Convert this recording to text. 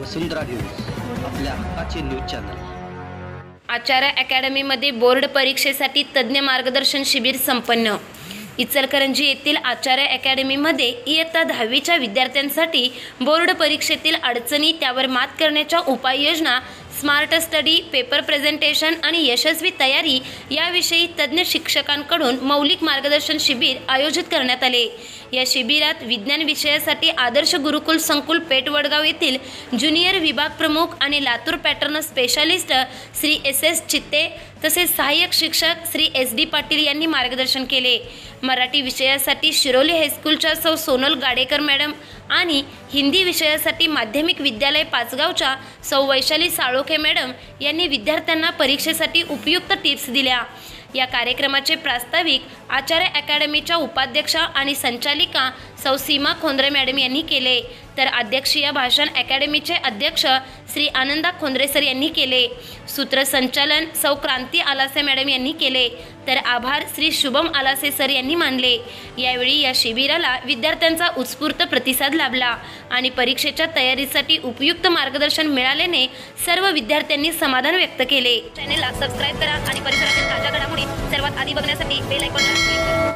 वसुंधरा news, आपल्या हक्काचे news channel. आचार्य अकॅडमीमध्ये board परीक्षेसाठी तज्ञ मार्गदर्शन शिबिर संपन्न। इचलकरंजी येथील आचार्य अकॅडमीमध्ये इयत्ता 10वीच्या विद्यार्थ्यांसाठी बोर्ड परीक्षेतील अडचणी, त्यावर मात करण्याच्या उपाययोजना, स्मार्ट स्टडी, पेपर प्रेझेंटेशन आणि यशस्वी तयारी याविषयी तज्ञ शिक्षकांकडून मौलिक मार्गदर्शन शिबिर आयोजित करण्यात आले। या शिबिरात विज्ञान विषयासाठी आदर्श गुरुकुल संकुल पेठ वडगाव येथील ज्युनियर विभाग प्रमुख आणि Latur pattern specialist Shri SS चित्ते तसेच सहाय्यक शिक्षक श्री SD पाटील यांनी मार्गदर्शन केले। मराठी विषयासाठी शिरोली हायस्कूलच्या सौ सोनल गाडेकर मॅडम आणि हिंदी विषयासाठी माध्यमिक विद्यालय पाचगावच्या सौ वैशाली साळोखे मॅडम यांनी विद्यार्थ्यांना परीक्षेसाठी उपयुक्त टिप्स दिल्या। या कार्यक्रमाचे प्रास्ताविक आचार्य अकॅडमीच्या उपाध्यक्षा आणि संचालिका सौ सीमा खोंद्रे मॅडम यांनी केले, तर अध्यक्षीय भाषण अकॅडमीचे अध्यक्ष श्री आनंदा खोंद्रे सर यांनी केले। सूत्रसंचालन सौ क्रांती आलासे मॅडम यांनी केले, तर आभार श्री शुभम आलासे सर यांनी मानले। यावेळी या शिबिराला विद्यार्थ्यांचा उत्स्फूर्त प्रतिसाद लाभला आणि परीक्षेच्या तयारीसाठी उपयुक्त मार्गदर्शन मिळाल्याने सर्व विद्यार्थ्यांनी समाधान व्यक्त केले। चॅनलला सबस्क्राइब करा आणि परिसरातील ताज्या घडामोडी सर्वात आधी बघण्यासाठी बेल आयकॉनला क्लिक करा।